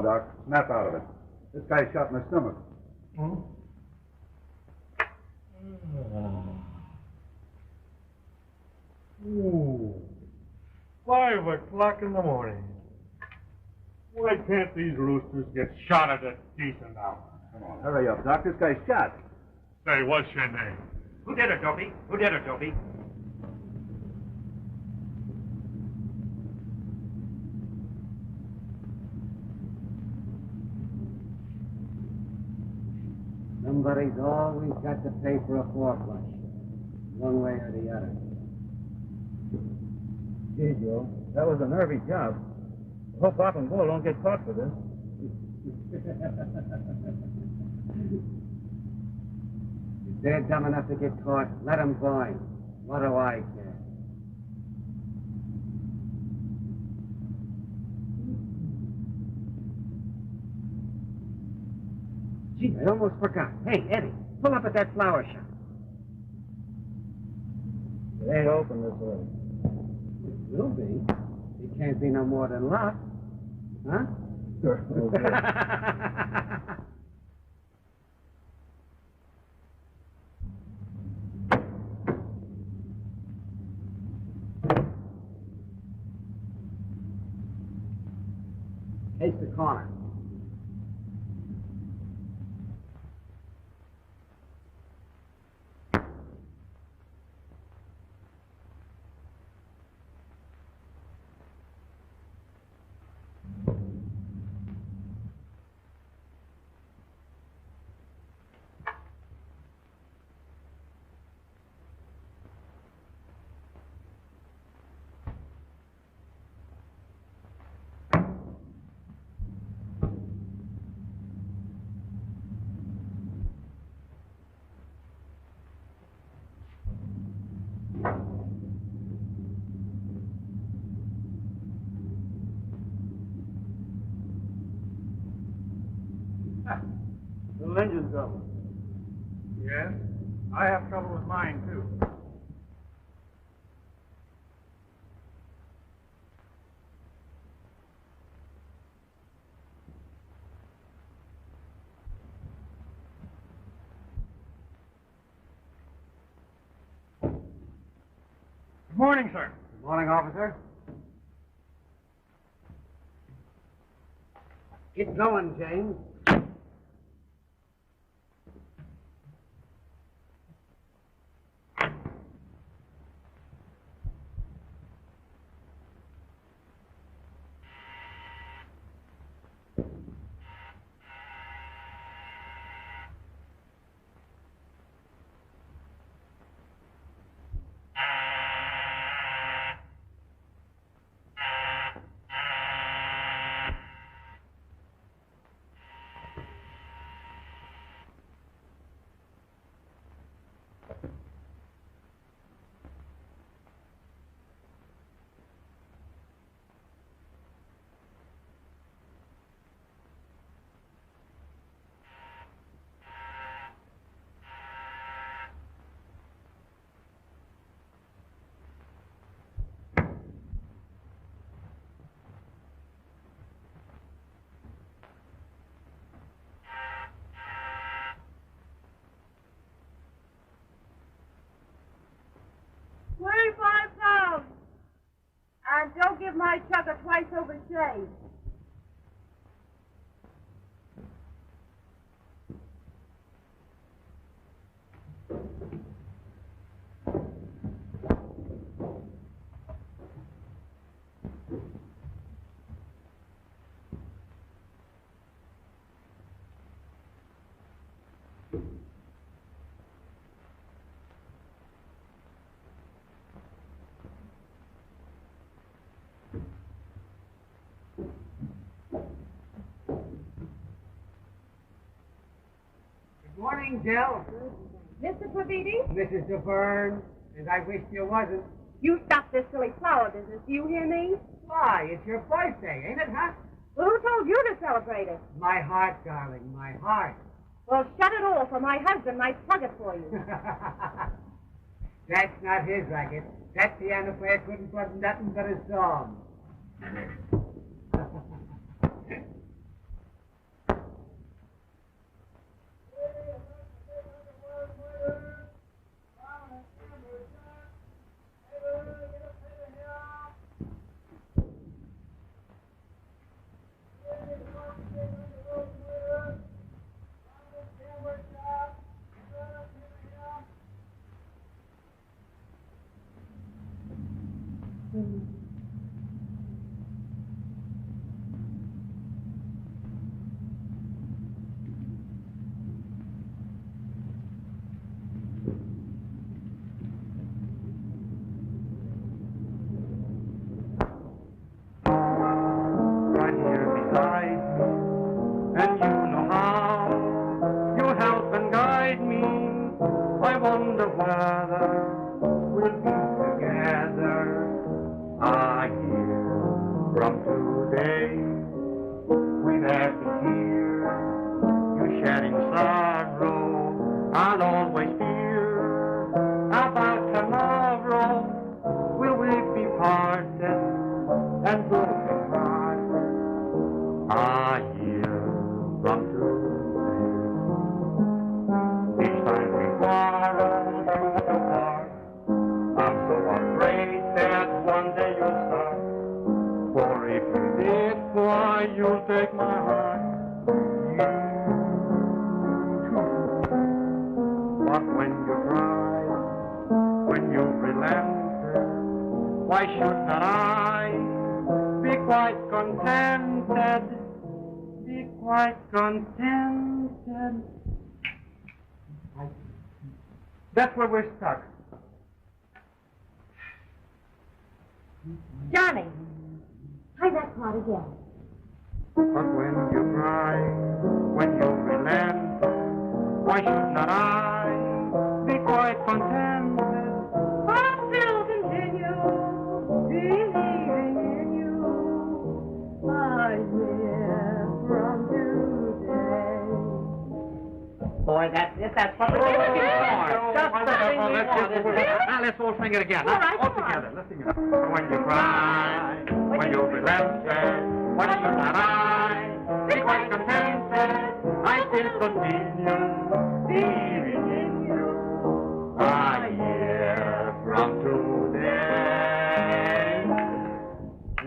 Doc. Snap out of it. This guy's shot in the stomach. Hmm? 5 o'clock in the morning. Why can't these roosters get shot at a decent hour? Come on, hurry up, Doc. This guy's shot. Say, what's your name? Who did it, Dopey? Who did it, Dopey? Somebody's always got to pay for a four-flush, one way or the other. Gee, Joe, that was a nervy job. I hope Pop and Bull don't get caught for this. If they're dumb enough to get caught, let them by. What do I care? Gee, I almost forgot. Hey, Eddie, pull up at that flower shop. It ain't open this early. It will be. It can't be no more than luck. Huh? Sure. Face the corner. Little engine trouble. Yes? I have trouble with mine, too. Good morning, sir. Good morning, officer. Get going, James. £25. And don't give my chuck a twice over shave. Morning, Jill. Mr. Prividi? Mrs. Deverne, and I wish you wasn't. You stop this silly flower business. Do you hear me? Why, it's your birthday, ain't it, huh? Well, who told you to celebrate it? My heart, darling, my heart. Well, shut it off, or my husband might plug it for you. That's not his racket. That piano player couldn't plug nothing but a song. wonder whether we'll be together a year from today. We've had to hear you shedding sorrow. I'll always fear about tomorrow. Will we be parted and broken hearted a year from today? Each time we quarrel, you depart. I'm so afraid that one day you'll start. For if you did, why, you'll take my heart. But when you cry, when you relent, why should not I be quite contented? Be quite contented. That's where we're stuck. Johnny, try that part again. But when you cry, when you relent, why should not I be quite contented? I'll still continue believing in you a year from today. Boy, that's what we're looking for. Just the thing we want, isn't it? Now let's all sing it again. All right, all come on. together. Let's sing it. When you cry, when you relent, why should not I be quite contented? I still continue believing in you a year from today.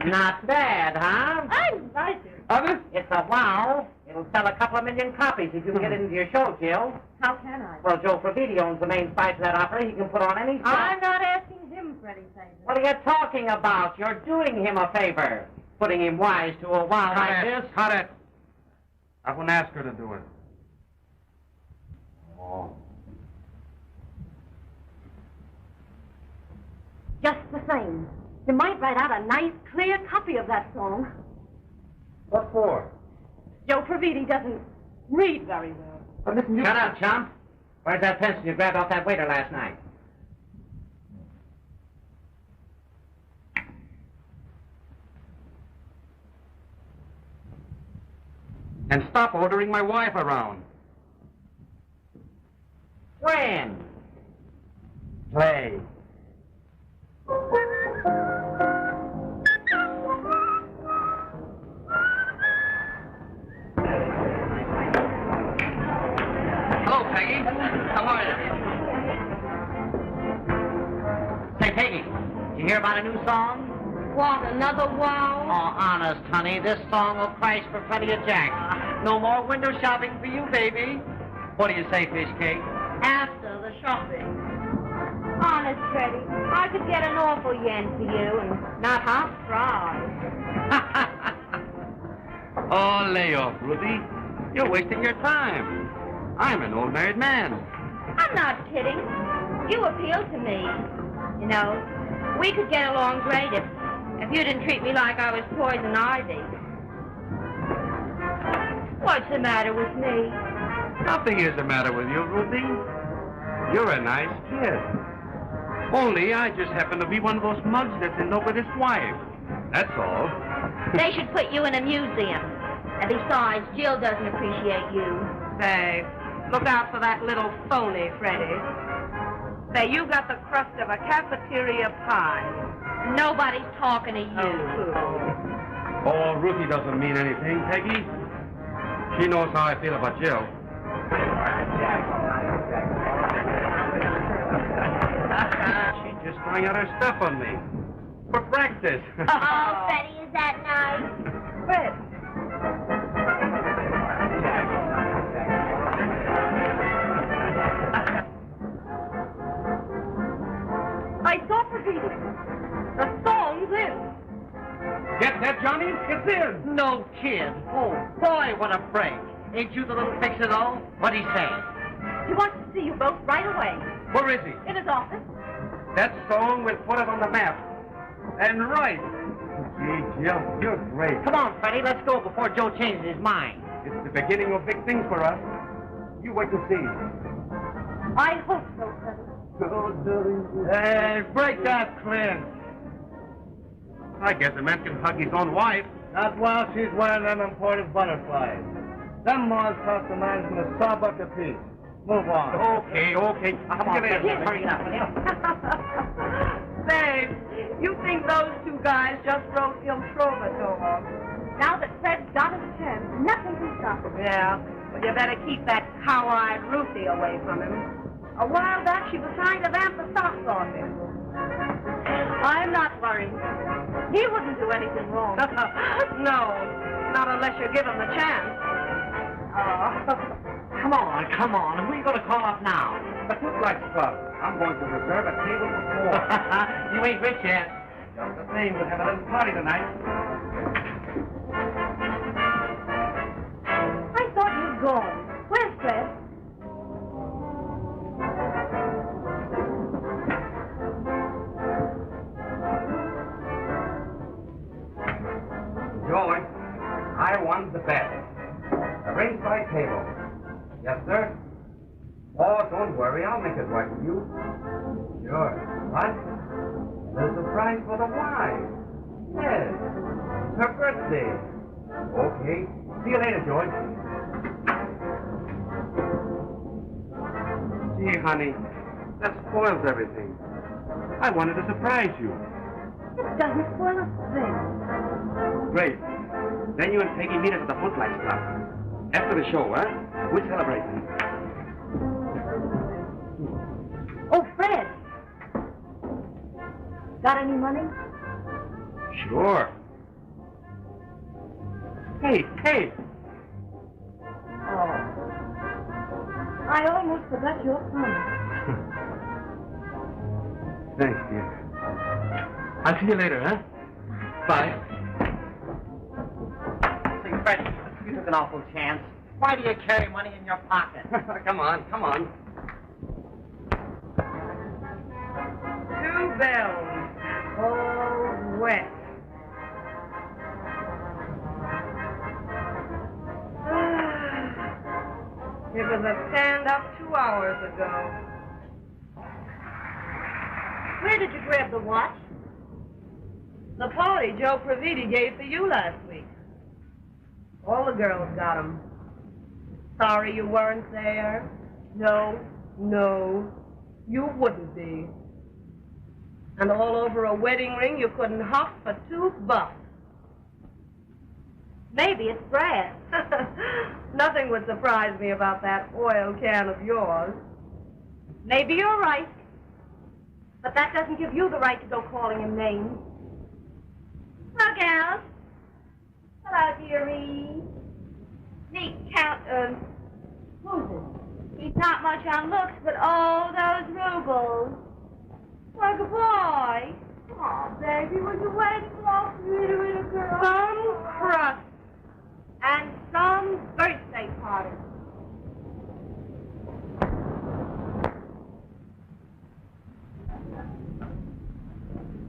Not bad, huh? I like it. Others? It's a wow. It'll sell a couple of million copies if you can get it into your show, Jill. How can I? Well, Joe Prividi owns the main spike of that opera. He can put on any song. I'm not asking him for any favors. What are you talking about? You're doing him a favor. Putting him wise to a wow like this. Cut it. I wouldn't ask her to do it. Oh. Just the same. You might write out a nice, clear copy of that song. What for? Joe Prividi doesn't read very well. But listen, you... Shut up, chump. Where's that pencil you grabbed off that waiter last night? And stop ordering my wife around. When? Play. Hello, Peggy. How are you? Say, Peggy, you hear about a new song? What, another wow? Oh, honest, honey, this song will price for plenty of jacks. No more window shopping for you, baby. What do you say, Fish Cake? After the shopping. Honest, Freddie, I could get an awful yen for you and not half price. Oh, lay off, Ruthie. You're wasting your time. I'm an old married man. I'm not kidding. You appeal to me. You know, we could get along great if you didn't treat me like I was poison ivy. What's the matter with me? Nothing is the matter with you, Ruthie. You're a nice kid. Only I just happen to be one of those mugs that's in love with his wife. That's all. They should put you in a museum. And besides, Jill doesn't appreciate you. Say, look out for that little phony, Freddie. Say, you got the crust of a cafeteria pie. Nobody's talking to you. Oh, Ruthie doesn't mean anything, Peggy. She knows how I feel about Jill. She's just throwing out her stuff on me. For practice. Oh, Freddie, is that nice? Fred. I saw Prividi. The song's in. Get that, Johnny? It's in. No kid. Oh, boy, what a break. Ain't you the little fixer, though? What'd he say? He wants to see you both right away. Where is he? In his office. That song will put it on the map. And right. Gee, Jill, you're great. Come on, Freddie, let's go before Joe changes his mind. It's the beginning of big things for us. You wait to see. I hope so, President. so dirty. Hey, break that clean. I guess a man can hug his own wife. Not while she's wearing them imported butterflies. Them moths cost a man from a sawbuck apiece. Move on. Okay. Come on, hurry up. Babe, you think those two guys just wrote Il Trovatore? Now that Fred's got his chance, nothing can stop him. Yeah, well, you better keep that cow-eyed Ruthie away from him. A while back, she was trying to vamp the socks off him. I'm not worried. He wouldn't do anything wrong. No, not unless you give him the chance. Come on. Who are you going to call up now? The Footlights Club. I'm going to reserve a table for 4. You ain't rich yet. Just the same, we'll have a little party tonight. I thought you'd gone. Where's Fred? George, I won the bet. Arranged by table. Yes, sir? Oh, don't worry. I'll make it right for you. Sure. What? There's a surprise for the wife. Yes. It's her birthday. Okay. See you later, George. Gee, honey, that spoils everything. I wanted to surprise you. It doesn't spoil a thing. Great. Then you and Peggy meet us at the Footlights Club. After the show, huh? We're celebrating. Oh, Fred. Got any money? Sure. Hey. Oh. I almost forgot your promise. Thanks, dear. I'll see you later, huh? Bye. Say, Fred, you took an awful chance. Why do you carry money in your pocket? Come on. 2 bells. All wet. It was a stand-up 2 hours ago. Where did you grab the watch? The pony Joe Prividi gave for you last week. All the girls got 'em. Sorry you weren't there? No, you wouldn't be. And all over a wedding ring you couldn't huff for $2. Maybe it's brass. Nothing would surprise me about that oil can of yours. Maybe you're right. But that doesn't give you the right to go calling him names. Hello, gals. Hello, dearie. Neat count, who's it? He's not much on looks, but oh, those rubles. Well, good boy. Oh, baby, was you waiting for me to eat a girl? Some crust. And some birthday party.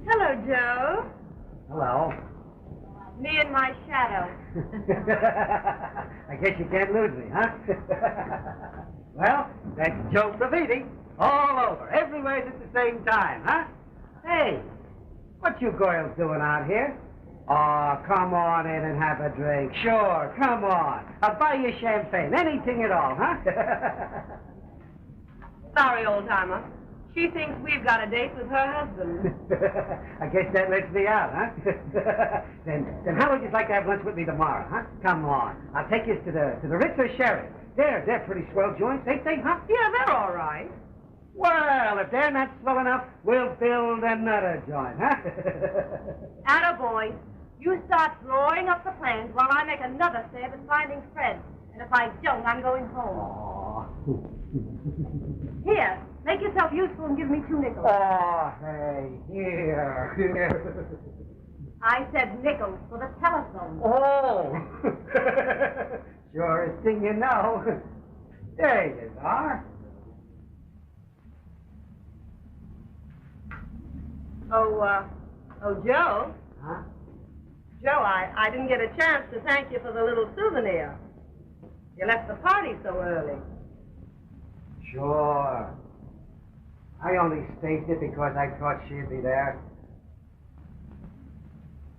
Hello, Joe. Hello. Me and my shadow. I guess you can't lose me, huh? Well, that's Joe Prividi. All over. Everywhere at the same time, huh? Hey, what you girls doing out here? Oh, come on in and have a drink. Sure, come on. I'll buy you champagne. Anything at all, huh? Sorry, old-timer. She thinks we've got a date with her husband. I guess that lets me out, huh? then how would you like to have lunch with me tomorrow, huh? Come on. I'll take you to the Ritz or Sheridan. They're pretty swell joints, ain't they, huh? Yeah, they're all right. Well, if they're not swell enough, we'll build another joint, huh? Attaboy. You start drawing up the plans while I make another stab at finding Fred. And if I don't, I'm going home. Aw. Here, make yourself useful and give me 2 nickels. Oh, hey, here. I said nickels for the telephone. Oh. Surest thing you know. There you are. Oh, Joe. Huh? Joe, I didn't get a chance to thank you for the little souvenir. You left the party so early. Sure. I only staged it because I thought she'd be there.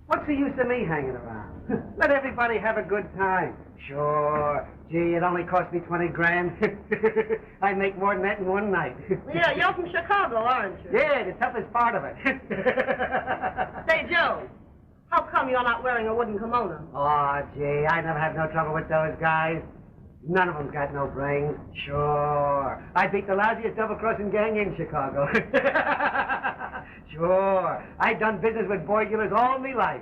What's the use of me hanging around? Let everybody have a good time. Sure. Gee, it only cost me 20 grand. I make more than that in one night. Yeah, you're from Chicago, aren't you? Yeah, the toughest part of it. Say, Joe, how come you're not wearing a wooden kimono? Oh, gee, I never have no trouble with those guys. None of them got no brains. Sure. I beat the lousiest double-crossing gang in Chicago. Sure. I done business with boy killers all me life.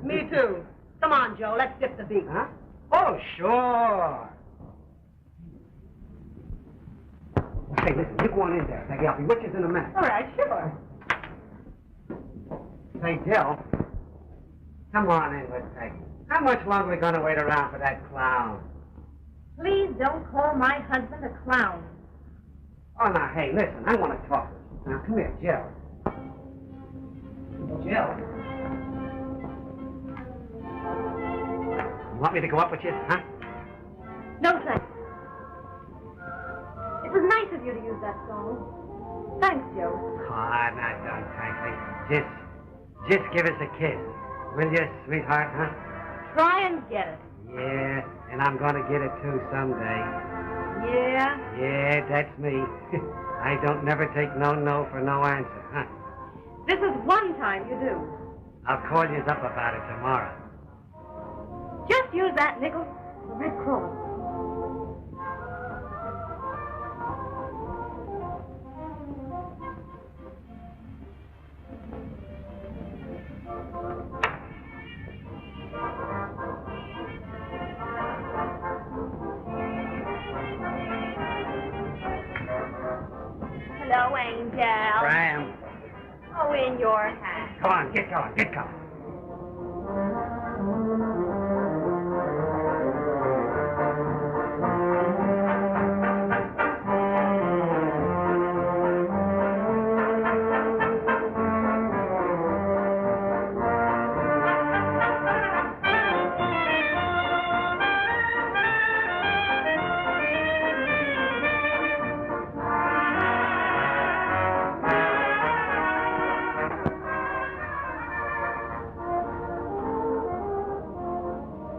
Me too. Come on, Joe, let's dip the beat. Huh? Oh, sure. Hey, listen, you go on in there. I'll be with you in a minute. All right, sure. Say, Jill, come on in with Peggy. How much longer are we going to wait around for that clown? Please don't call my husband a clown. Oh, now, hey, listen, I want to talk with you. Now, come here, Jill. Jill. You want me to go up with you, huh? No, thanks. It was nice of you to use that song. Thanks, Joe. Oh, now, don't thank me. Just give us a kiss. Will you, sweetheart, huh? Try and get it. Yeah, and I'm gonna get it too someday. Yeah? Yeah, that's me. I don't never take no for no answer, huh? This is one time you do. I'll call you up about it tomorrow. Just use that nickel, the red crow. Hello, Angel. Graham. Oh, in your hat. Come on, get going, get going.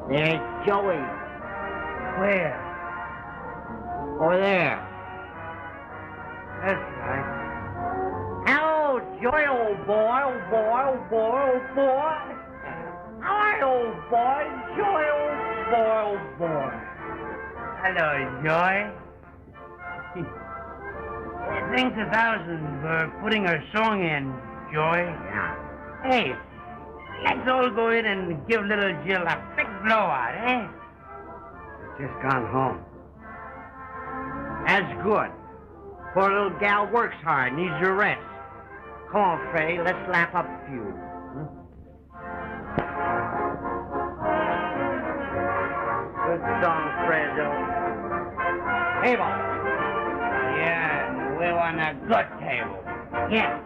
There's Joey. Where? Over there. That's right. Hello, Joey, old boy, old boy, old boy, old boy. How are you, old boy? Joey, old boy, old boy. Hello, Joy. Thanks 1,000 for putting our song in, Joy. Yeah. Hey, let's all go in and give little Jill a big blowout, eh? Just gone home. That's good. Poor little gal works hard, needs a rest. Come on, Freddie, let's lap up a few. Good song, Fredo. Table. Yeah, we want a good table. Yeah.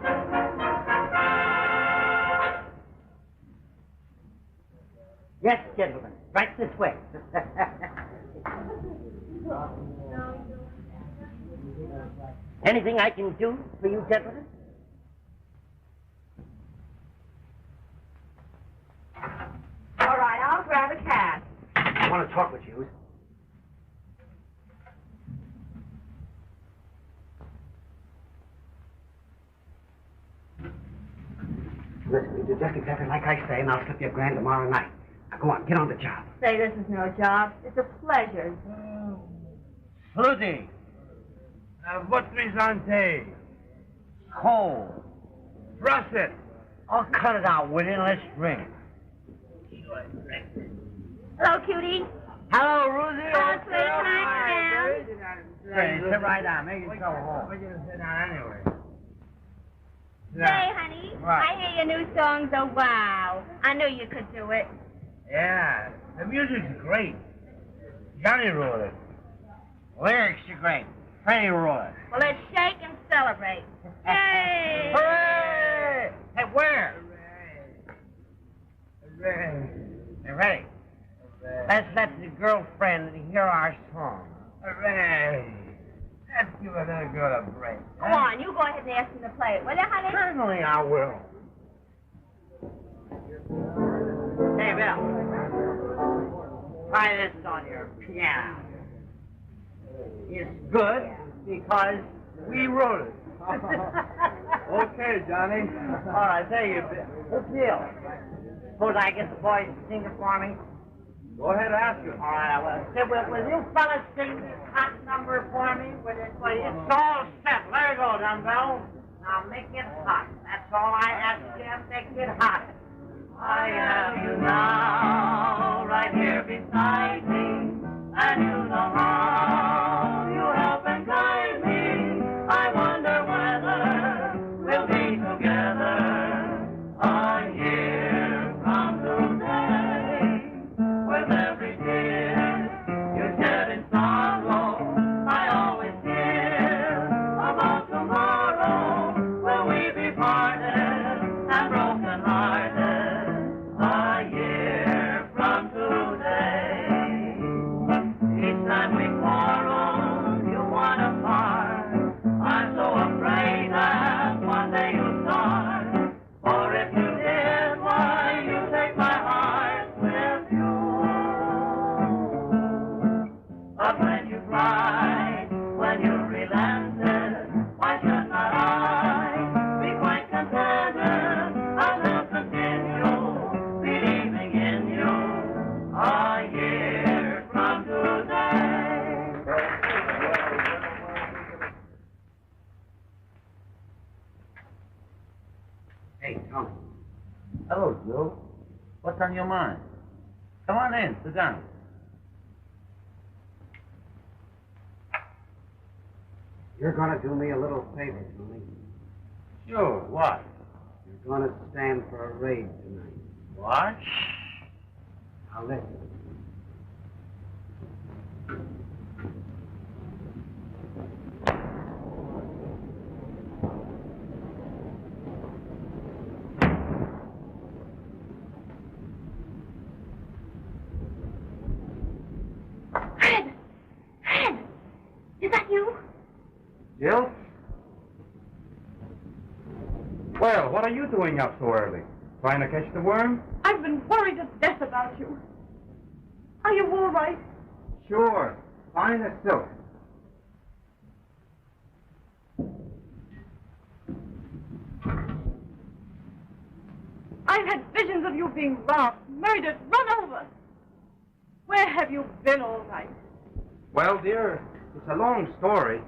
Yes, gentlemen. Right this way. Anything I can do for you, gentlemen? All right, I'll grab a cab. I want to talk with you. Listen, you do just exactly like I say, and I'll slip you $1,000 tomorrow night. Now, go on, get on the job. Say, this is no job. It's a pleasure. Fruity. Votre santé. Cold. Russet. I'll cut it out with it and let's drink. Hello, cutie. Hello, Ruthie. Hello, sweetheart. Hey, sit right down. Make yourself home. We're going to sit down anyway. Say, honey, What? I hear your new songs. Oh, wow. I knew you could do it. Yeah, the music's great. Johnny wrote it. Lyrics are great. Freddie wrote it. Well, let's shake and celebrate. Yay! Hooray! Hey, where? Hooray. Hey, ready? Let's let the girlfriend hear our song. Hooray. Let's give a little girl a break. Go on, you go ahead and ask him to play it, will you, honey? Certainly I will. Hey, Bill. Try this on your piano. It's good because we wrote it. Okay, Johnny. All right, there you go. Bill, suppose I get the boys to sing it for me? Go ahead, ask him. All right, I will. Will you fellas sing this hot number for me? It's all set. There you go, dumbbell. Now make it hot. That's all I ask you. Make it hot. I have you now, right here beside me, and you know how you help and guide me. I wonder whether we'll be together a year from today. With every tear you shed in sorrow, I always hear about tomorrow. Will we be parted and broken hearted a year from today? Each time we quarrel, you want apart. I'm so afraid that one day you'll start. For if you did, why, you take my heart with you. But when you cried, when you relented, why should not I be quite contented? I will continue believing in you a year from today. Hey, Tony. Hello, Joe. What's on your mind? Come on in, sit down. You're going to do me a little favor, Tony. Sure, what? You're going to stand for a raid tonight. What? Now listen. Fred! Fred! Is that you? Jill? Well, what are you doing up so early? Trying to catch the worm? I've been worried to death about you. Are you all right? Sure. Fine as silk. I've had visions of you being robbed, murdered, run over. Where have you been all night? Well, dear, it's a long story.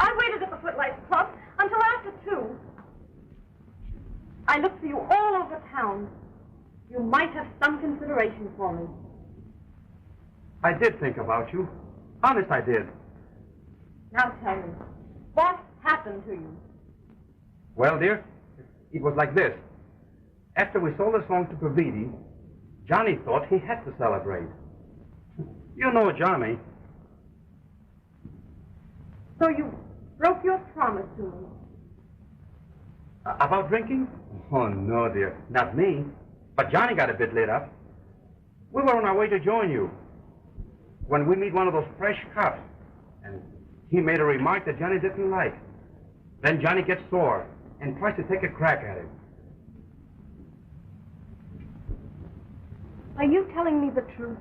I waited at the Footlights Club until after 2. I looked for you all over town. You might have some consideration for me. I did think about you. Honest, I did. Now tell me, what happened to you? Well, dear, it was like this. After we sold the song to Prividi, Johnny thought he had to celebrate. You know Johnny. So you broke your promise to me. About drinking? Oh, no, dear. Not me. But Johnny got a bit lit up. We were on our way to join you when we meet one of those fresh cops. And he made a remark that Johnny didn't like. Then Johnny gets sore and tries to take a crack at him. Are you telling me the truth?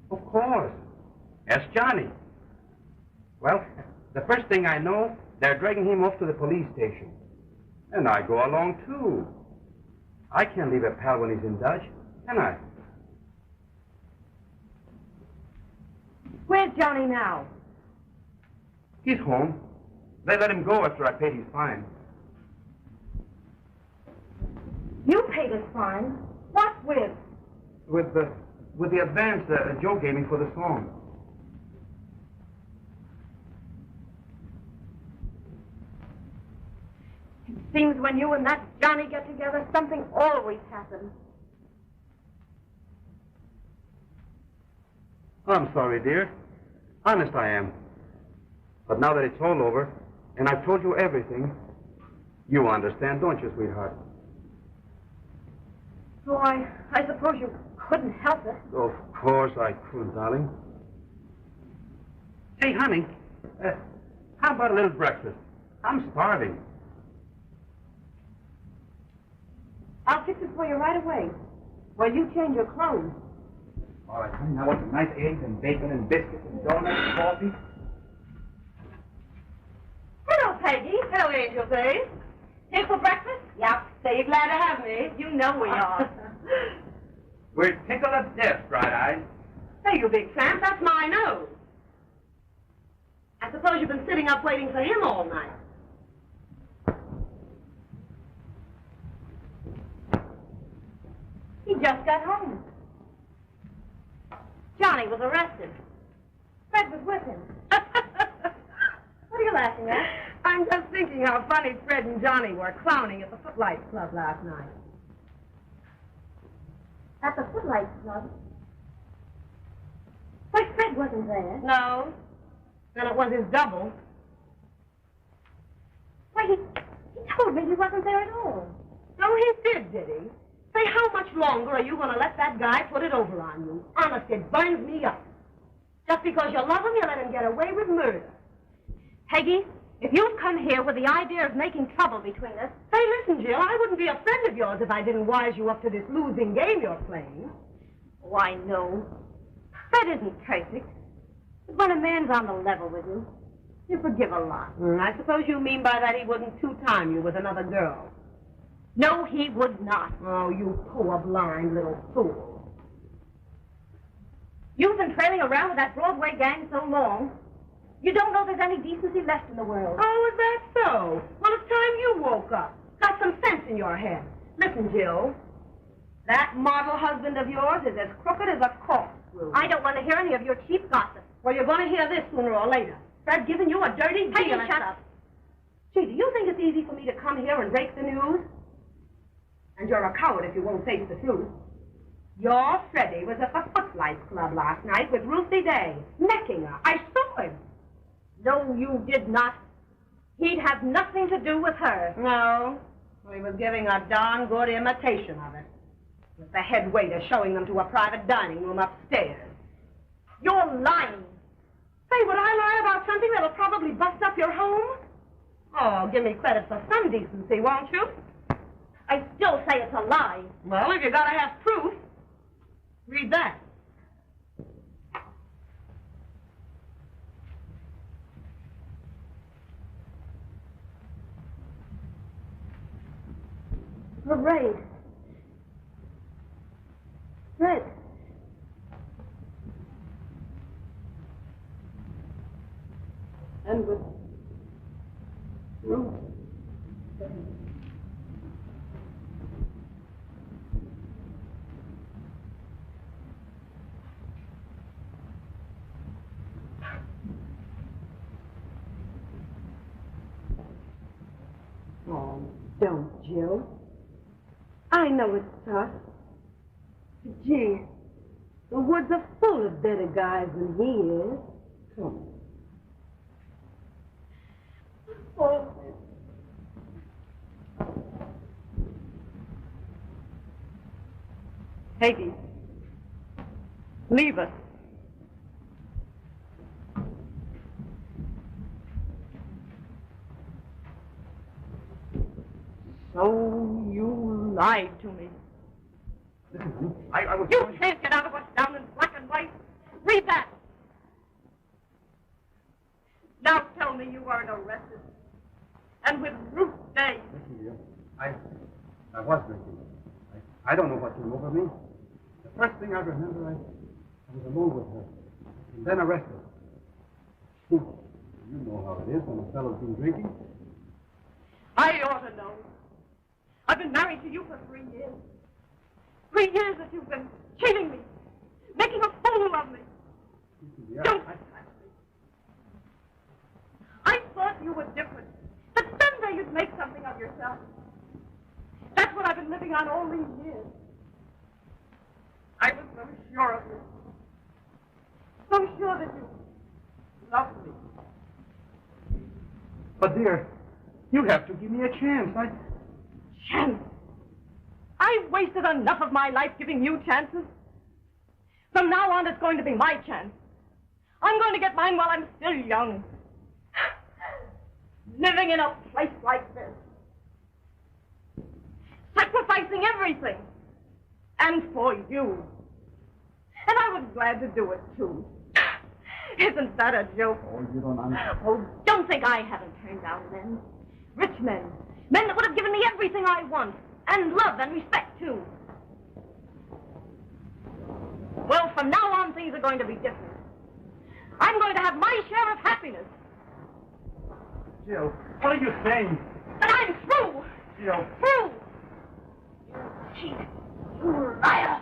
Of course. Ask Johnny. Well, the first thing I know, they're dragging him off to the police station. And I go along, too. I can't leave a pal when he's in Dutch, can I? Where's Johnny now? He's home. They let him go after I paid his fine. You paid his fine. What with? With the advance Joe gave me for the song. It seems when you and that Johnny get together, something always happens. I'm sorry, dear. Honest, I am. But now that it's all over, and I've told you everything, you understand, don't you, sweetheart? So I suppose you couldn't help it. Of course I could, darling. Hey, honey, how about a little breakfast? I'm starving. I'll fix it for you right away. While you change your clothes. All right, honey, now want some nice eggs and bacon and biscuits and donuts and coffee? Hello, Peggy. Hello, Angel Face. Here for breakfast? Yep. Say you're glad to have me. You know we are. We're tickled to death, Bright Eyes. Hey, you big tramp, that's my nose. I suppose you've been sitting up waiting for him all night. He just got home. Johnny was arrested. Fred was with him. What are you laughing at? I'm just thinking how funny Fred and Johnny were clowning at the Footlights Club last night. At the Footlights Club? Why, Fred wasn't there. No. Then it was his double. Why, he told me he wasn't there at all. Oh, he did he? Say, how much longer are you going to let that guy put it over on you? Honest, it burns me up. Just because you love him, you let him get away with murder. Peggy, if you've come here with the idea of making trouble between us... Say, listen, Jill, I wouldn't be a friend of yours if I didn't wise you up to this losing game you're playing. Why, no. Fred isn't perfect. But when a man's on the level with you, you forgive a lot. I suppose you mean by that he wouldn't two-time you with another girl. No, he would not. Oh, you poor blind little fool. You've been trailing around with that Broadway gang so long, you don't know there's any decency left in the world. Oh, is that so? Well, it's time you woke up. Got some sense in your head. Listen, Jill, that model husband of yours is as crooked as a corkscrew. I don't want to hear any of your cheap gossip. Well, you're going to hear this sooner or later. Fred's giving you a dirty deal. Peggy, shut up. Gee, do you think it's easy for me to come here and break the news? And you're a coward if you won't face the truth. Your Freddie was at the Footlights Club last night with Ruthie Day, necking her. I saw him. No, you did not. He'd have nothing to do with her. No. Well, he was giving a darn good imitation of it. With the head waiter showing them to a private dining room upstairs. You're lying. Say, would I lie about something that'll probably bust up your home? Oh, give me credit for some decency, won't you? I still say it's a lie. Well, if you gotta have proof, read that. Wray. Fred. And with Ruth. Oh, don't, Jill. I know it's tough. But gee, the woods are full of better guys than he is. Come on. Oh. Peggy, leave us. So you lied to me. Listen, I was... You can't get out of what's down in black and white. Read that. Now tell me you weren't arrested. And with Ruth Day. Listen, dear, I was drinking. I don't know what came over me. The first thing I remember, I was alone with her. And then arrested. You know how it is when a fellow's been drinking. I ought to know. I've been married to you for 3 years. 3 years that you've been cheating me, making a fool of me. Yeah, Don't touch me. I thought you were different. That someday you'd make something of yourself. That's what I've been living on all these years. I was so sure of you. So sure that you loved me. But, dear, you have to give me a chance. Chance? I've wasted enough of my life giving you chances. From now on, it's going to be my chance. I'm going to get mine while I'm still young. Living in a place like this. Sacrificing everything. And for you. And I was glad to do it, too. Isn't that a joke? Oh, you don't understand. Oh, don't think I haven't turned down men. Rich men. Men that would have given me everything I want. And love and respect, too. Well, from now on, things are going to be different. I'm going to have my share of happiness. Jill, what are you saying? But I'm through. Jill. Through. You cheat. You liar.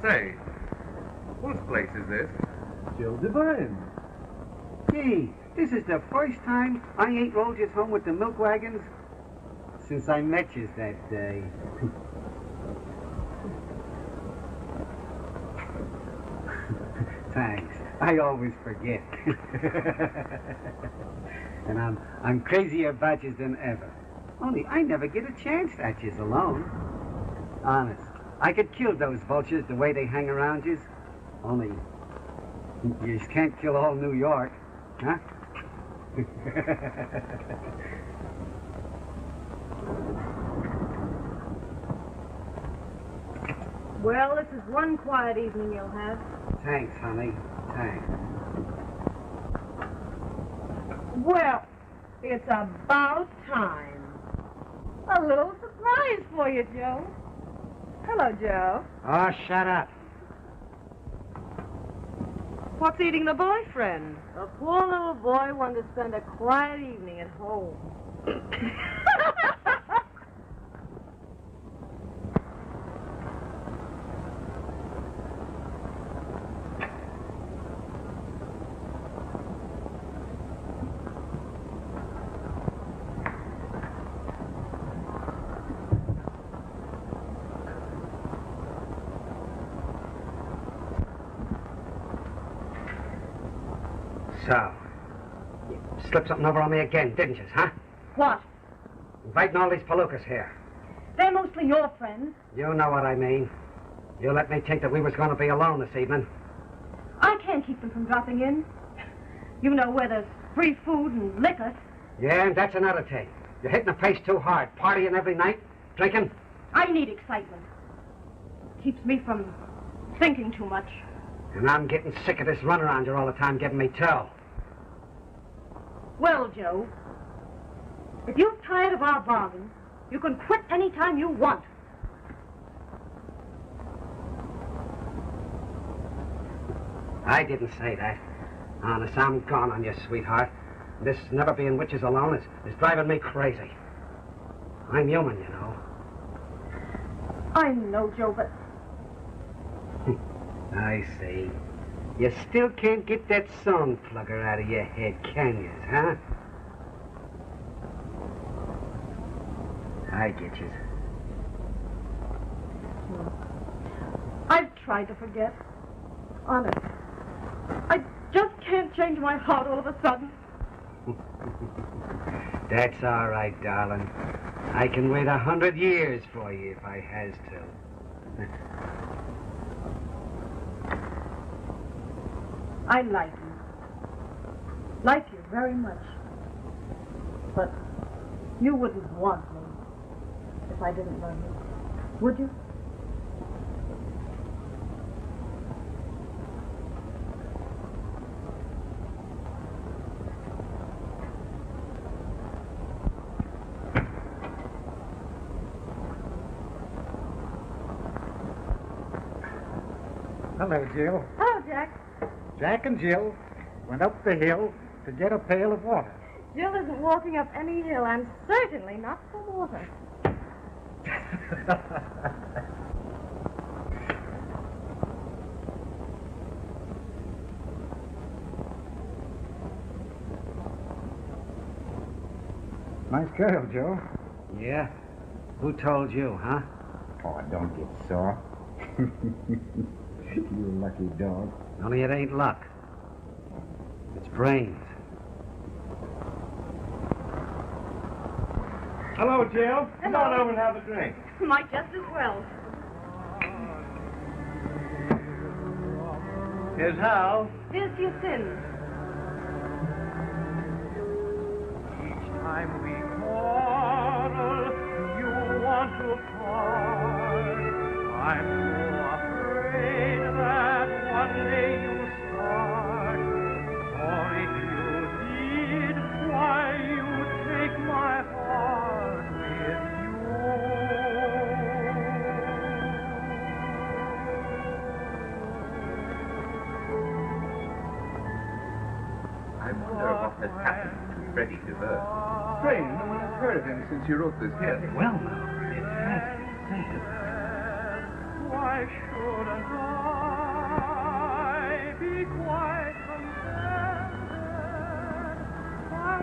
Say, whose place is this? Deverne. Gee, this is the first time I ain't rolled yous home with the milk wagons since I met yous that day. Thanks. I always forget. And I'm crazier about yous than ever. Only I never get a chance at yous alone. Honest. I could kill those vultures the way they hang around yous. Only yous can't kill all New York, huh? Well, this is one quiet evening you'll have. Thanks, honey. Thanks. Well, it's about time. A little surprise for you, Joe. Hello, Joe. Oh, shut up. What's eating the boyfriend? A poor little boy wanted to spend a quiet evening at home. So, you slipped something over on me again, didn't you, huh? What? Inviting all these palookas here. They're mostly your friends. You know what I mean. You let me think that we was going to be alone this evening. I can't keep them from dropping in. You know where there's free food and liquor. Yeah, and that's another thing. You're hitting the pace too hard, partying every night, drinking. I need excitement. It keeps me from thinking too much. And I'm getting sick of this runaround you're all the time giving me tell. Well, Joe, if you're tired of our bargain, you can quit any time you want. I didn't say that. Honest, I'm gone on you, sweetheart. This never being witches alone is driving me crazy. I'm human, you know. I know, Joe, but... I see. You still can't get that song plugger out of your head, can you, huh? I get you. I've tried to forget. Honest. I just can't change my heart all of a sudden. That's all right, darling. I can wait 100 years for you if I has to. I like you. Like you very much. But you wouldn't want me if I didn't love you. Would you? Hello, Jill. Hello, Jack. Jack and Jill went up the hill to get a pail of water. Jill isn't walking up any hill, and certainly not for water. Nice girl, Joe. Yeah? Who told you, huh? Oh, don't get sore. You lucky dog. Only it ain't luck. It's brains. Hello, Jill. Come Hello. on over and have a drink. Might just as well. Here's how. Here's your sins. Each time we quarrel, you want to part. I'm so afraid that one day you'll start. Or if you did, why you take my heart with you. I wonder what has happened to Freddie Deverne. Strange, no one has heard of him since you wrote this hit. Well, now, it has been said. Why shouldn't I be quite contented?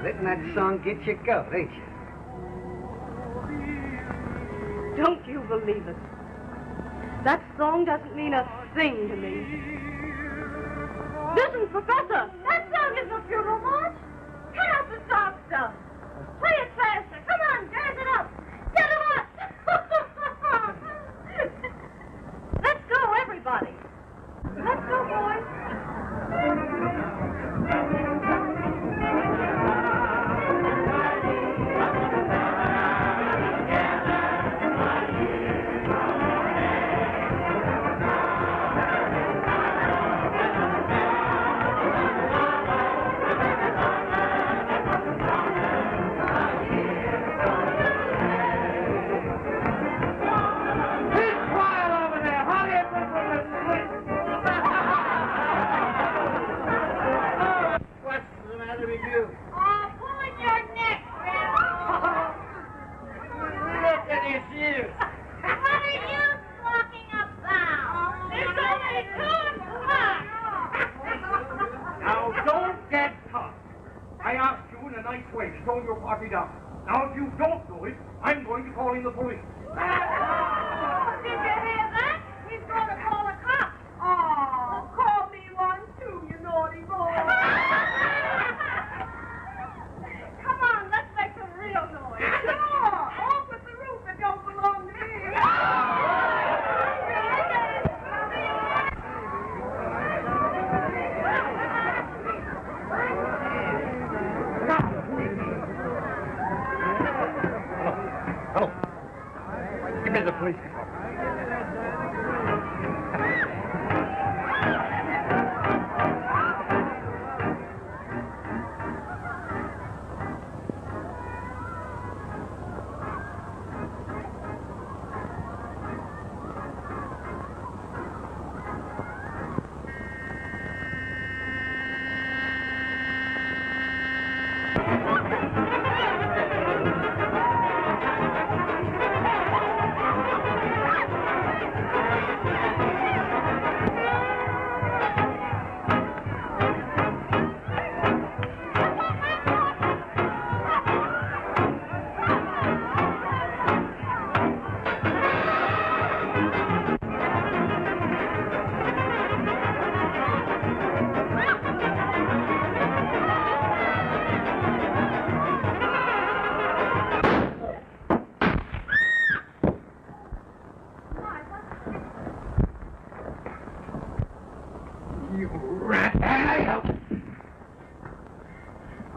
Letting that song get you go, ain't you? Don't you believe it? That song doesn't mean a thing to me. Listen, Professor! That song is a funeral march! Cut out the soft stuff! Play it faster! Come on, jazz it up! Get it up! Let's go, everybody! Let's go, boys! Now, if you don't do it, I'm going to call in the police. Did you hear that? He's going to call the cops. Oh, call me one too, you naughty boy. Come on, let's make some real noise. Sure, off with the roof that don't belong to me. Hello. Give me the police car.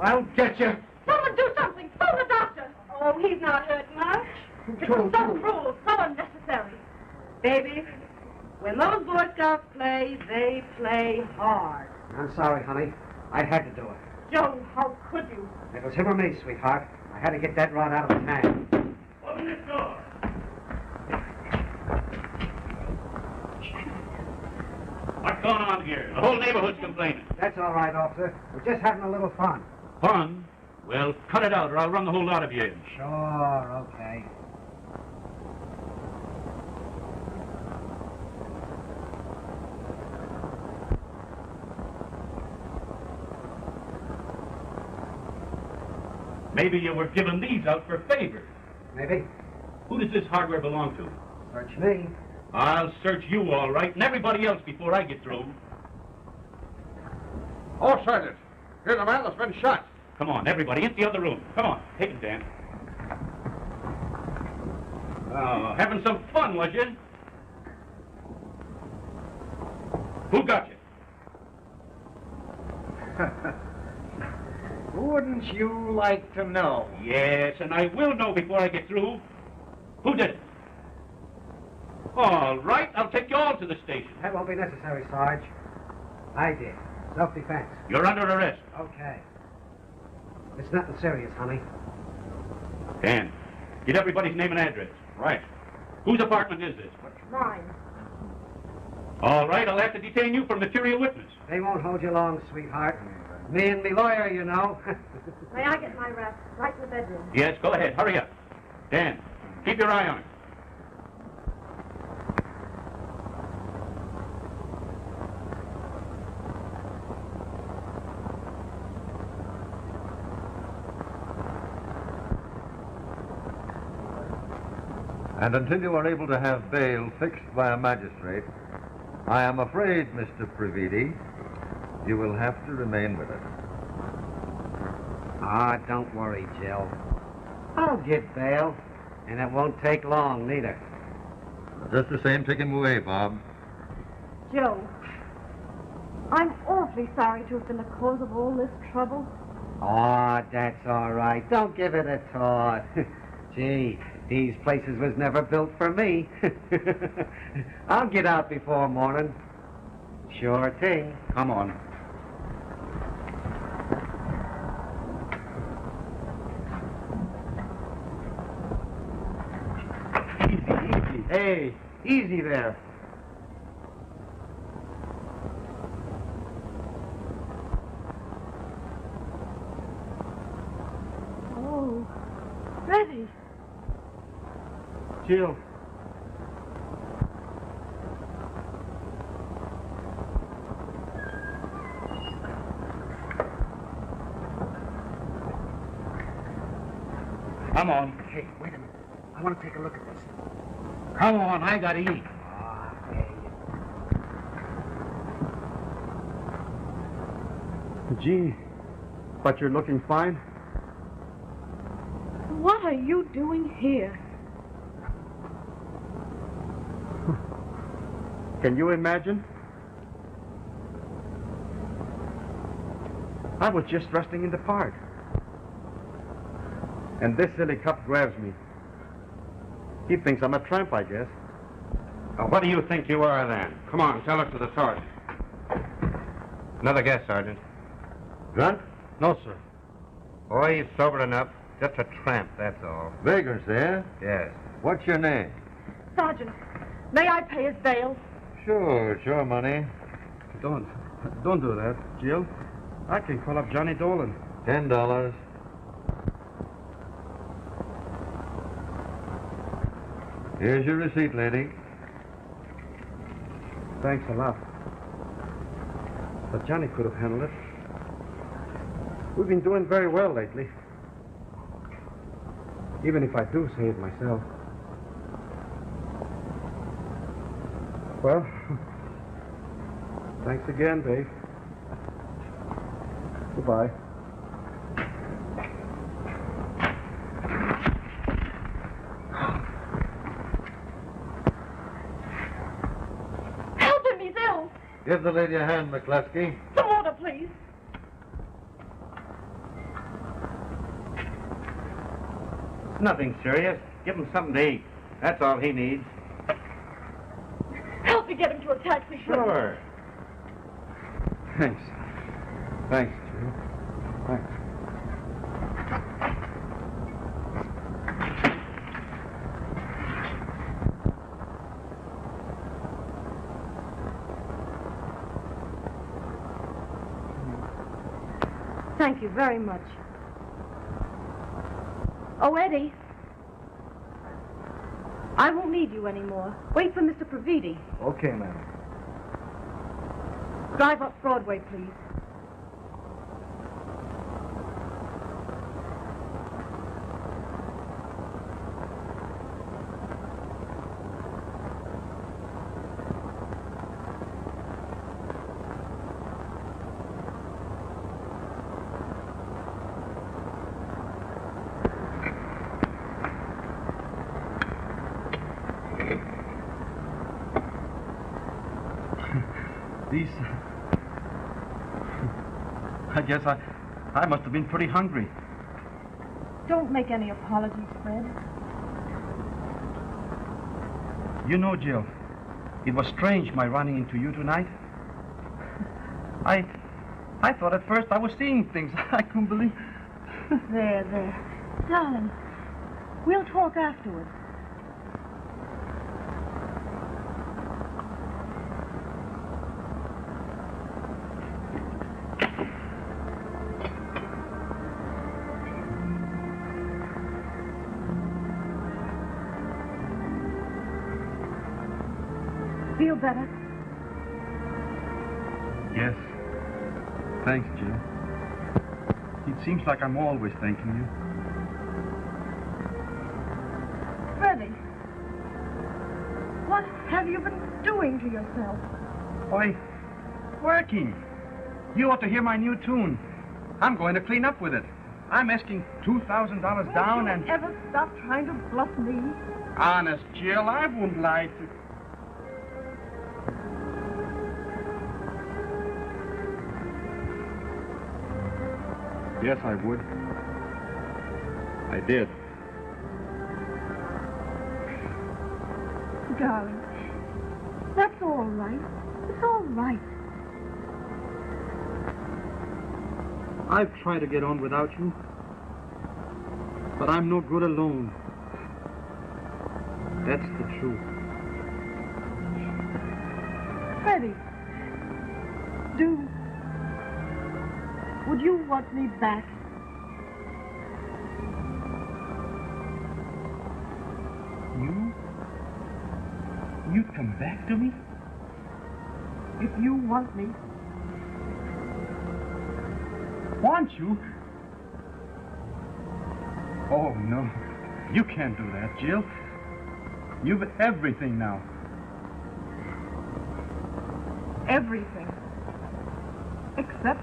I'll get you. Someone do something. Phone the doctor. Oh, he's not hurt much. It was so cruel, so unnecessary. Baby, when those Boy Scouts play, they play hard. I'm sorry, honey. I had to do it. Joe, how could you? It was him or me, sweetheart. I had to get that rod out of his hand. Open this door. What's going on here? The whole neighborhood's complaining. That's all right, officer. We're just having a little fun. Fun? Well, cut it out or I'll run the whole lot of you in. Sure, okay. Maybe you were giving these out for favors. Maybe. Who does this hardware belong to? Search me. I'll search you all right, and everybody else before I get through. Oh, Sergeant. Here's a man that's been shot. Come on, everybody, into the other room. Come on, take him, Dan. Oh, having some fun, was you? Who got you? Wouldn't you like to know? Yes, and I will know before I get through. Who did it? All right, I'll take you all to the station. That won't be necessary, Sarge. I did. Self-defense. You're under arrest. Okay. It's nothing serious, honey. Dan, get everybody's name and address. Right. Whose apartment is this? Mine. All right, I'll have to detain you for material witness. They won't hold you long, sweetheart. Me and me lawyer, you know. May I get my wrap? Right in the bedroom. Yes, go ahead. Hurry up. Dan, keep your eye on it. And until you are able to have bail fixed by a magistrate, I am afraid, Mr. Prividi, you will have to remain with us. Ah, don't worry, Jill. I'll get bail, and it won't take long, neither. Just the same, take him away, Bob. Joe, I'm awfully sorry to have been the cause of all this trouble. Oh, that's all right. Don't give it a thought. Gee, these places was never built for me. I'll get out before morning. Sure thing. Come on. Easy. Hey, easy there. Oh, Freddie. Jill. Come on. Hey, wait a minute. I want to take a look at this. Come on, I gotta eat. Ah, hey. Gee, but you're looking fine. What are you doing here? Can you imagine? I was just resting in the park. And this silly cop grabs me. He thinks I'm a tramp, I guess. What do you think you are, then? Come on, tell us to the sergeant. Another guess, Sergeant. Drunk? No, sir. Oh, he's sober enough. Just a tramp, that's all. Vagrancy, eh? Yes. What's your name? Sergeant, may I pay his bail? Sure, money. Don't do that, Jill. I can call up Johnny Dolan. $10. Here's your receipt, lady. Thanks a lot. But Johnny could have handled it. We've been doing very well lately. Even if I do say it myself. Well, thanks again, babe. Goodbye. Help him, he's ill. Give the lady a hand, McCluskey. Some water, please. Nothing serious. Give him something to eat. That's all he needs. Help me get him to a taxi. Sure. Thanks. Thanks, Jill. Thanks. Thank you very much. Oh, Eddie. I won't need you anymore. Wait for Mr. Prividi. Okay, ma'am. Drive up Broadway, please. These... I guess I must have been pretty hungry. Don't make any apologies, Fred. You know, Jill, it was strange my running into you tonight. I thought at first I was seeing things I couldn't believe. There. Darling, we'll talk afterwards. Feel better? Yes. Thanks, Jill. It seems like I'm always thanking you. Freddie, what have you been doing to yourself? Why, working. You ought to hear my new tune. I'm going to clean up with it. I'm asking $2,000 down and... Don't you ever stop trying to bluff me? Honest, Jill, I wouldn't lie to... Yes, I would. I did. Darling, that's all right. It's all right. I've tried to get on without you, but I'm no good alone. That's the truth. Freddie, would you want me back? You'd come back to me? If you want me. Want you? Oh, no. You can't do that, Jill. You've everything now. Everything. Except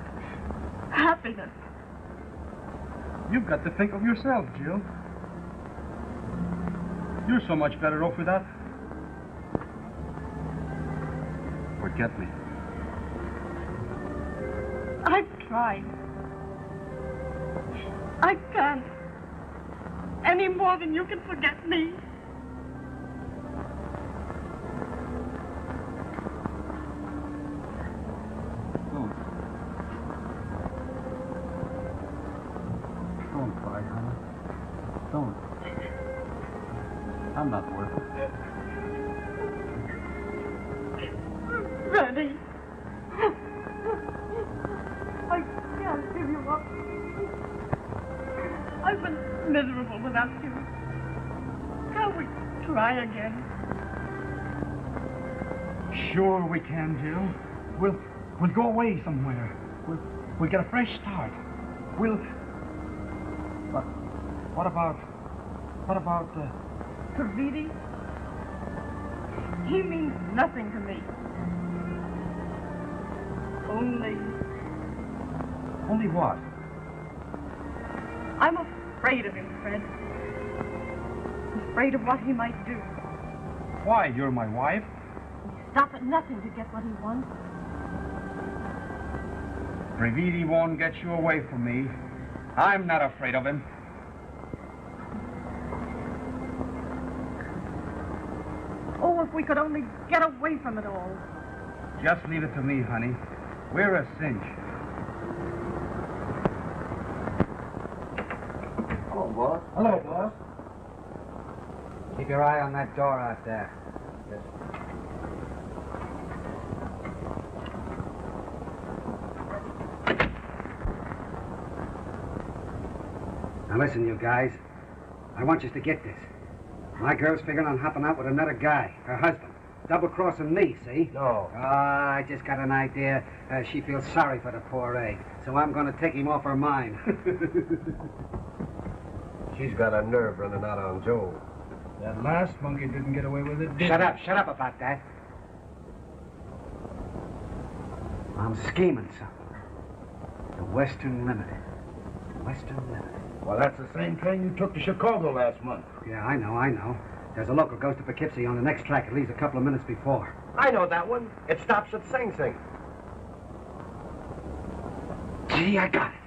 happiness. You've got to think of yourself, Jill. You're so much better off without... Forget me. I've tried. I can't. Any more than you can forget me. Don't cry, honey. Don't. I'm not worth it. Freddie. I can't give you up. I've been miserable without you. Can't we try again? Sure we can, Jill. We'll go away somewhere. We'll get a fresh start. But what about Prividi? He means nothing to me. Only what? I'm afraid of him, Fred. Afraid of what he might do. Why? You're my wife. Stop at nothing to get what he wants. Prividi won't get you away from me. I'm not afraid of him. we could only get away from it all. Just leave it to me, honey. We're a cinch. Hello, boss. Hello, boss. Keep your eye on that door out there. Yes. Now listen, you guys. I want you to get this. My girl's figuring on hopping out with another guy, her husband. Double-crossing me, see? No. I just got an idea. She feels sorry for the poor egg, so I'm going to take him off her mind. She's got a nerve running out on Joe. That last monkey didn't get away with it, did Shut up about that. I'm scheming something. The Western Limited. Western Limited. Well, that's the same train you took to Chicago last month. Yeah, I know. There's a local goes to Poughkeepsie on the next track. It leaves a couple of minutes before. I know that one. It stops at Sing Sing. Gee, I got it.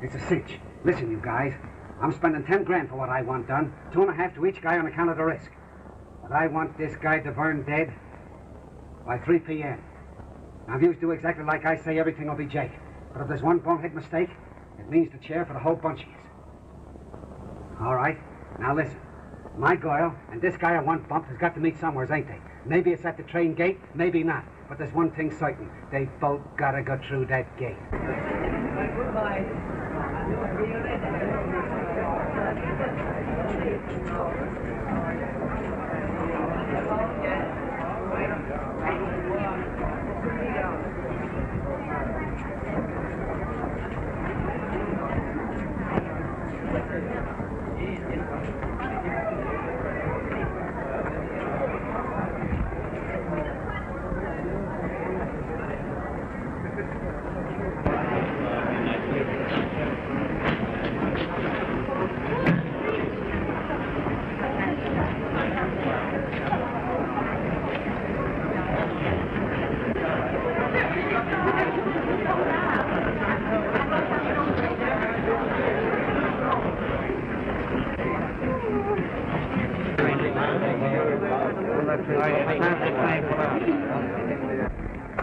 It's a cinch. Listen, you guys. I'm spending 10 grand for what I want done. 2.5 to each guy on account of the risk. But I want this guy Deverne dead by 3 p.m. Now, if you do exactly like I say, everything will be Jake. But if there's one bonehead mistake, it means the chair for the whole bunch of you. All right. Now, listen. My girl and this guy I want bumped has got to meet somewhere, ain't they? Maybe it's at the train gate, maybe not. But there's one thing certain. They both gotta go through that gate. Goodbye.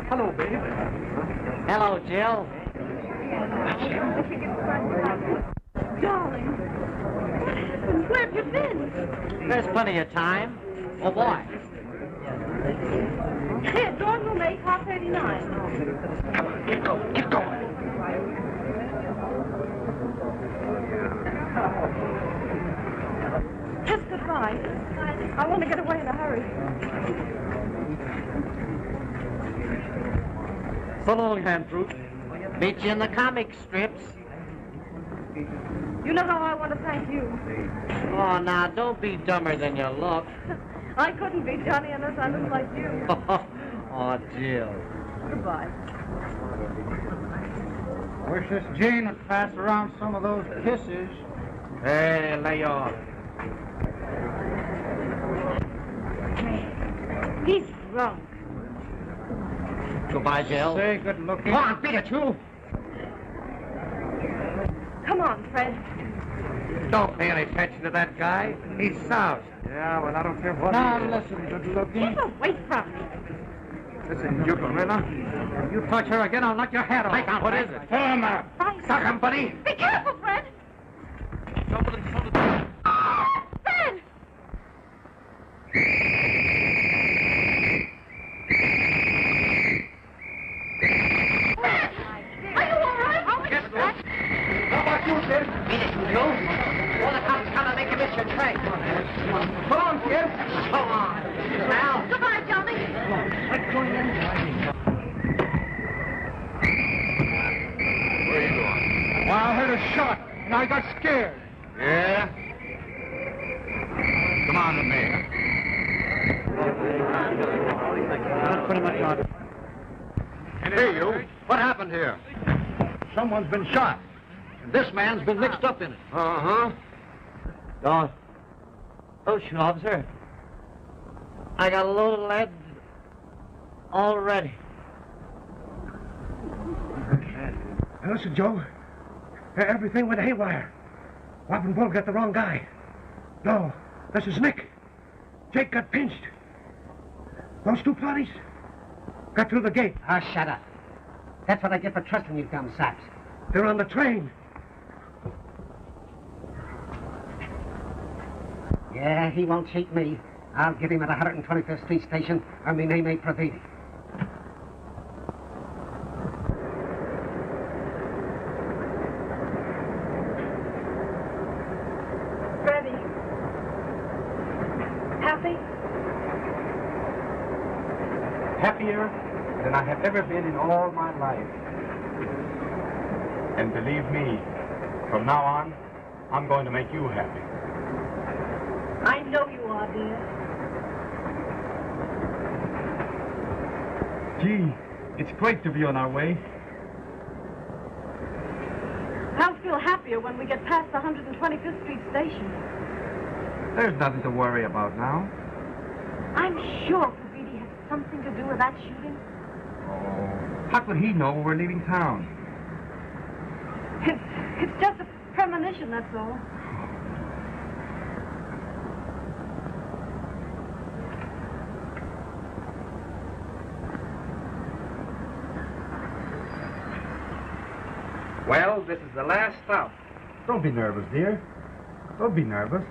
Hello, baby. Hello, Jill. Darling, where have you been? There's plenty of time. Oh, boy. Here, drawing room 8, half 39. Keep going. Just goodbye. I want to get away in a hurry. So long, Handfruit. Meet you in the comic strips. You know how I want to thank you. Oh, now, don't be dumber than you look. I couldn't be, Johnny, unless I looked like you. Oh, Jill. Goodbye. I wish this Jane would pass around some of those kisses. Hey, lay off. He's drunk. Goodbye, Jill. Say good looking. Come on, beat it, you. Come on, Fred. Don't pay any attention to that guy. He's soused. Yeah, well, I don't care what. Now, listen, good looking. Keep away from me. Listen, you gorilla. If you touch her again, I'll knock your head off. What is it? Turn up. Suck him, buddy. Be careful, Fred. Fred! Are you all right? How about you, kid? Beat it, you. All the cops come and make you miss your train. Come on, kid. Go on. Now. Goodbye, Johnny. Where are you going? Well, I heard a shot, and I got scared. Yeah? Come on with me. That's pretty much on. Hey, you. What happened here? Someone's been shot, and this man's been mixed up in it. Uh-huh. Oh, shoot, officer. I got a load of lead already. Now, listen, Joe. Everything went haywire. Whopping Bull got the wrong guy. No, this is Nick. Jake got pinched. Those two parties? Got through the gate. Ah, shut up. That's what I get for trusting you dumb saps. They're on the train. Yeah, he won't cheat me. I'll get him at 125th Street Station, or me name ain't Prividi. Freddie. Happy? Happier than I have ever been in all my life. And believe me, from now on, I'm going to make you happy. I know you are, dear. Gee, it's great to be on our way. I'll feel happier when we get past the 125th Street Station. There's nothing to worry about now. I'm sure Prividi has something to do with that shooting. Oh, how could he know when we're leaving town? It's just a premonition, that's all. Well, this is the last stop. Don't be nervous, dear. Don't be nervous.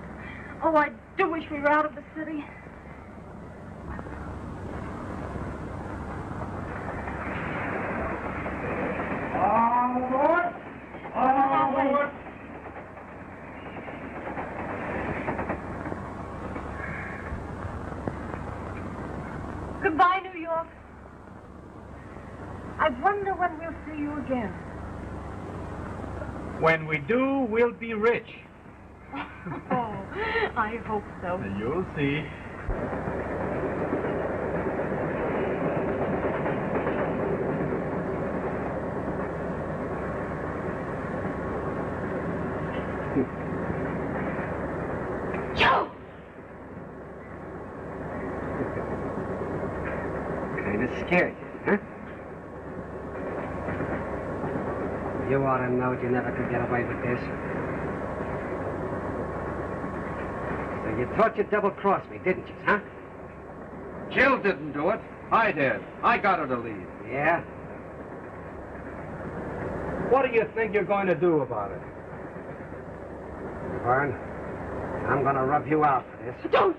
Oh, I do wish we were out of the city. All aboard! All aboard! Goodbye, New York. I wonder when we'll see you again. When we do, we'll be rich. Oh, I hope so. You'll see. Joe! Kind of scared you, huh? You ought to know you never could get away with this. So you thought you'd double-cross me, didn't you, huh? Jill didn't do it. I did. I got her to leave. Yeah? What do you think you're going to do about it? Vern, I'm going to rub you out for this. Don't,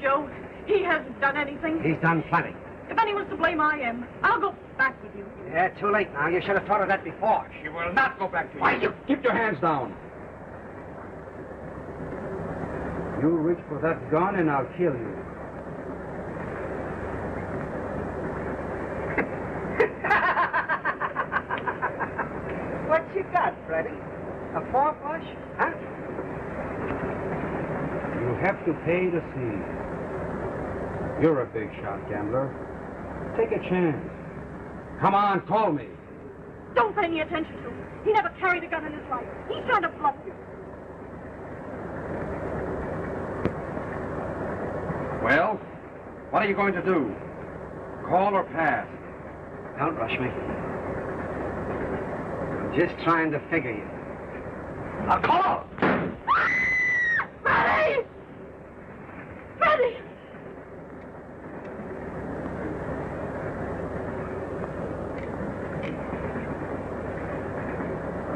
Joe. He hasn't done anything. He's done plenty. If anyone's to blame, I am. I'll go back with you. Yeah, too late now. You should have thought of that before. She will not go back to you. Why, you... Keep your hands down. You reach for that gun and I'll kill you. What you got, Freddie? A 4-flush? Huh? You have to pay to see. You're a big shot, gambler. Take a chance. Come on, call me. Don't pay any attention to him. He never carried a gun in his life. He's trying to bluff you. Well, what are you going to do? Call or pass? Don't rush me. I'm just trying to figure you. I'll call! Freddie! Freddie!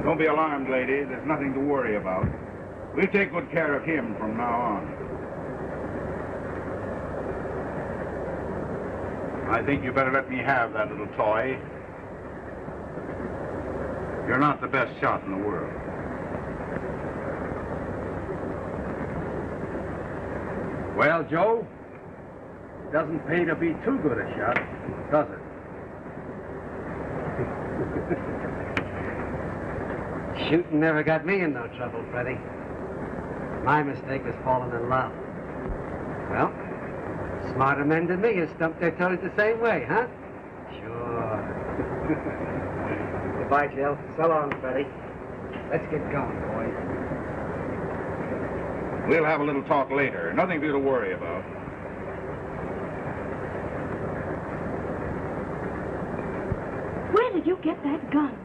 Don't be alarmed, lady. There's nothing to worry about. We'll take good care of him from now on. I think you better let me have that little toy. You're not the best shot in the world. Well, Joe, it doesn't pay to be too good a shot, does it? Shooting never got me in no trouble, Freddie. My mistake was falling in love. Well, smarter men than me have stumped their toes the same way, huh? Sure. Goodbye, Jill. So long, Freddie. Let's get going, boys. We'll have a little talk later. Nothing for you to worry about. Where did you get that gun?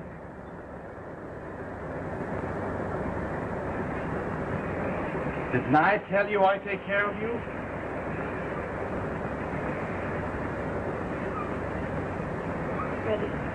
Didn't I tell you I take care of you? ready.